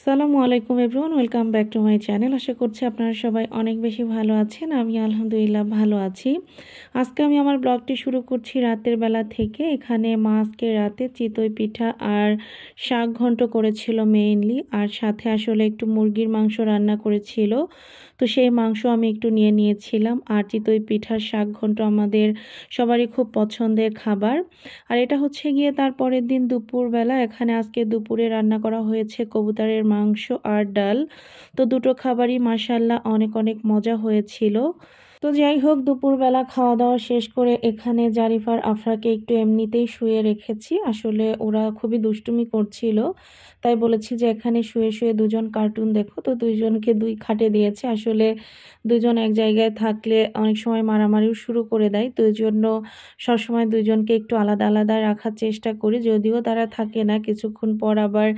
আসসালামু আলাইকুম everyone, welcome back to my channel. আশা করছি আপনারা সবাই অনেক বেশি ভালো আছেন। আমি আলহামদুলিল্লাহ ভালো আছি। আজকে আমি আমার ব্লগটি শুরু করছি রাতের বেলা থেকে। এখানে মা আজকে রাতে চিতই পিঠা আর শাক ঘন্ট করেছিল মেইনলি, আর সাথে আসলে একটু মুরগির মাংস রান্না করেছিল। তো সেই মাংস আমি একটু নিয়ে নিয়েছিলাম। আর চিতই পিঠার শাক ঘন্ট আমাদের সবারই খুব পছন্দের খাবার। আর এটা হচ্ছে গিয়ে তার পরের দিন দুপুরবেলা। এখানে আজকে দুপুরে রান্না করা হয়েছে কবুতরের মাংস আর ডাল। তো দুটো খাবারই মাশাআল্লাহ অনেক অনেক মজা হয়েছিল। তো যাই হোক, দুপুরবেলা খাওয়া দাওয়া শেষ করে এখানে জারিফার আফরাকে একটু এমনিতেই শুয়ে রেখেছি। আসলে ওরা খুবই দুষ্টুমি করছিল, তাই বলেছি যে এখানে শুয়ে শুয়ে দুজন কার্টুন দেখো। তো দুইজনকে দুই খাটে দিয়েছে। আসলে দুজন এক জায়গায় থাকলে অনেক সময় মারামারিও শুরু করে দেয়, তো এই জন্য সবসময় দুইজনকে একটু আলাদা আলাদা রাখার চেষ্টা করি। যদিও তারা থাকে না, কিছুক্ষণ পর আবার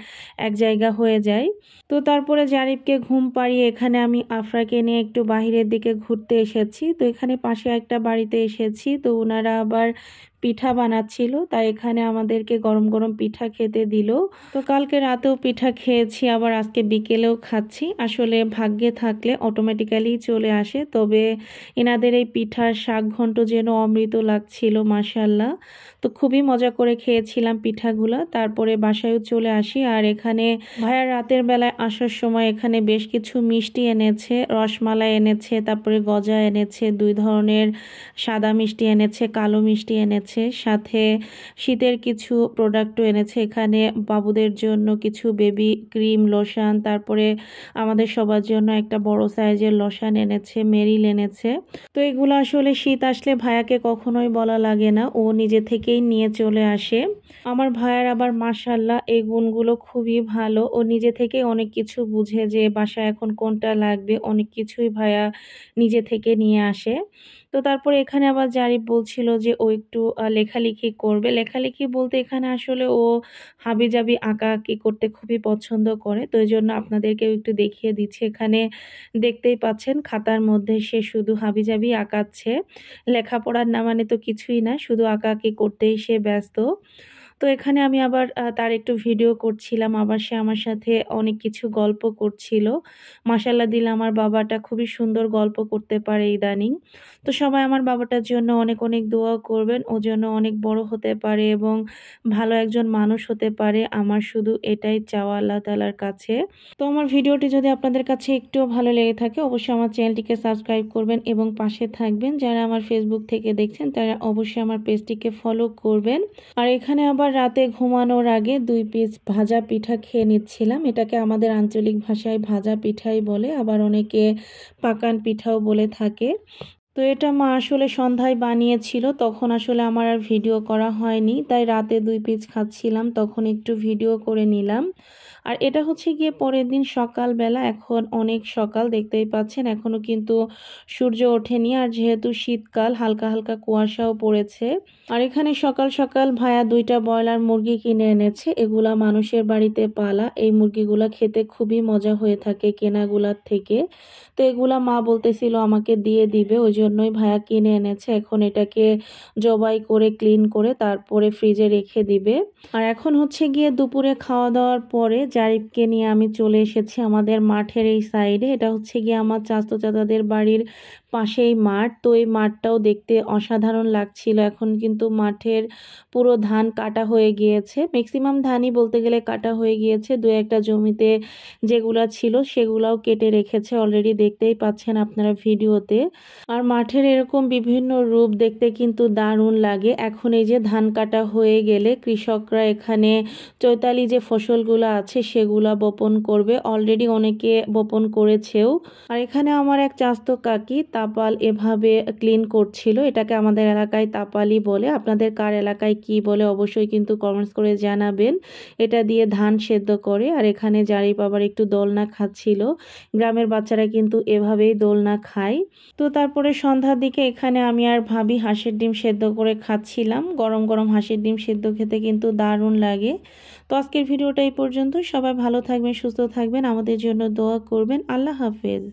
এক জায়গা হয়ে যায়। তো তারপরে জারিফকে ঘুম পাড়িয়ে এখানে আমি আফরাকে নিয়ে একটু বাহিরের দিকে ঘুরতে এসেছি। তো এখানে পাশে একটা বাড়িতে এসেছি, তো ওনারা আবার পিঠা বানাচ্ছিল, তাই এখানে আমাদেরকে গরম গরম পিঠা খেতে দিল। তো কালকে রাতেও পিঠা খেয়েছি, আবার আজকে বিকেলেও খাচ্ছি। আসলে ভাগ্যে থাকলে অটোমেটিক্যালি চলে আসে। তবে এনাদের এই পিঠার শাক ঘন্ট যেন অমৃত লাগছিল মাশাআল্লাহ। তো খুবই মজা করে খেয়েছিলাম পিঠাগুলো। তারপরে বাসায়ও চলে আসি। আর এখানে ভাইয়া রাতের বেলায় আসার সময় এখানে বেশ কিছু মিষ্টি এনেছে, রসমালাই এনেছে, তারপরে গজা এনেছে, দুই ধরনের সাদা মিষ্টি এনেছে, কালো মিষ্টি এনেছে, সাথে শীতের কিছু প্রোডাক্টও এনেছে। এখানে বাবুদের জন্য কিছু বেবি ক্রিম, লোশন, তারপরে আমাদের সবার জন্য একটা বড় সাইজের লোশন এনেছে, মেরিল এনেছে। তো এগুলো আসলে শীত আসলে ভাইয়াকে কখনোই বলা লাগে না, ও নিজে থেকেই নিয়ে চলে আসে। আমার ভাইয়ার আবার মাশাআল্লাহ এই গুণগুলো খুবই ভালো। ও নিজে থেকে অনেক কিছু বুঝে যে বাসায় এখন কোনটা লাগবে, অনেক কিছুই ভাইয়া নিজে থেকে নিয়ে আসে। তো তারপরে এখানে আবার জারিফ বলছিল যে ও একটু লেখালেখি করবে। লেখালেখি বলতে এখানে আসলে ও হাবিজাবি আঁকাআঁকি করতে খুবই পছন্দ করে। তো এই জন্য আপনাদেরকেও একটু দেখিয়ে দিচ্ছি। এখানে দেখতেই পাচ্ছেন খাতার মধ্যে সে শুধু হাবিজাবি আঁকাচ্ছে। লেখাপড়ার না মানে তো কিছুই না, শুধু আঁকাআঁকি করতেই সে ব্যস্ত। তো এখানে আমি আবার তার একটু ভিডিও করছিলাম, আবার সে আমার সাথে অনেক কিছু গল্প করছিল। মাশাআল্লাহ দিলে আমার বাবাটা খুবই সুন্দর গল্প করতে পারে ইদানিং। তো সবাই আমার বাবাটার জন্য অনেক অনেক দোয়া করবেন, ও যেন অনেক বড় হতে পারে এবং ভালো একজন মানুষ হতে পারে। আমার শুধু এটাই চাওয়া আল্লাহ তাআলার কাছে। তো আমার ভিডিওটি যদি আপনাদের কাছে একটুও ভালো লেগে থাকে অবশ্যই আমার চ্যানেলটিকে সাবস্ক্রাইব করবেন এবং পাশে থাকবেন। যারা আমার ফেসবুক থেকে দেখছেন তারা অবশ্যই আমার পেজটিকে ফলো করবেন। আর এখানে আবার রাতে ঘুমানোর আগে 2 পিস ভাজা পিঠা খেয়ে নিচ্ছিলাম। এটাকে আমাদের আঞ্চলিক ভাষায় ভাজা পিঠাই বলে, আবার অনেকে পাকান পিঠাও বলে থাকে। তো এটা মা আসলে সন্ধ্যায় বানিয়েছিল, তখন আসলে আমার আর ভিডিও করা হয়নি, তাই রাতে 2 পিস খাচ্ছিলাম, তখন একটু ভিডিও করে নিলাম। আর এটা হচ্ছে গিয়ে পরের দিন সকালবেলা। এখন অনেক সকাল, দেখতেই পাচ্ছেন এখনও কিন্তু সূর্য ওঠেনি। আর যেহেতু শীতকাল, হালকা হালকা কুয়াশাও পড়েছে। আর এখানে সকাল সকাল ভাইয়া 2টা ব্রয়লার মুরগি কিনে এনেছে। এগুলা মানুষের বাড়িতে পালা। এই মুরগিগুলা খেতে খুবই মজা হয়ে থাকে কেনাগুলার থেকে। তো এগুলা মা বলতেছিল আমাকে দিয়ে দিবে, ওই জন্যই ভাইয়া কিনে এনেছে। এখন এটাকে জবাই করে ক্লিন করে তারপরে ফ্রিজে রেখে দিবে। আর এখন হচ্ছে গিয়ে দুপুরে খাওয়া দাওয়ার পরে জারিফকে নিয়ে আমি চলে এসেছি আমাদের মাঠের এই সাইডে। এটা হচ্ছে গিয়ে আমার চাচতো চাচাদের বাড়ির পাশেই মাঠ। তো এই মাঠটাও দেখতে অসাধারণ লাগছিল। এখন কিন্তু মাঠের পুরো ধান কাটা হয়ে গিয়েছে, ম্যাক্সিমাম ধানই বলতে গেলে কাটা হয়ে গিয়েছে। 2-1টা জমিতে যেগুলা ছিল সেগুলাও কেটে রেখেছে অলরেডি, দেখতেই পাচ্ছেন আপনারা ভিডিওতে। আর মাঠের এরকম বিভিন্ন রূপ দেখতে কিন্তু দারুণ লাগে। এখন এই যে ধান কাটা হয়ে গেলে কৃষকরা এখানে চৈতালি যে ফসলগুলো আছে সেগুলা বপন করবে। অলরেডি অনেকে বপন করেছেও। আর এখানে আমার এক চাচতো কাকি তাপাল এভাবে ক্লিন করছিল। এটাকে আমাদের এলাকায় তাপালি বলে, আপনাদের কার এলাকায় কি বলে অবশ্যই কিন্তু কমেন্টস করে জানাবেন। এটা দিয়ে ধান সেদ্ধ করে। আর এখানে জারিফ আবার একটু দোলনা খাচ্ছিল। গ্রামের বাচ্চারা কিন্তু এভাবেই দোলনা খায়। তো তারপরে সন্ধ্যার দিকে এখানে আমি আর ভাবি হাঁসের ডিম সেদ্ধ করে খাচ্ছিলাম। গরম গরম হাঁসের ডিম সেদ্ধ খেতে কিন্তু দারুণ লাগে। তো আজকের ভিডিওটা এই পর্যন্ত। সবাই ভালো থাকবেন, সুস্থ থাকবেন, আমাদের জন্য দোয়া করবেন। আল্লাহ হাফেজ।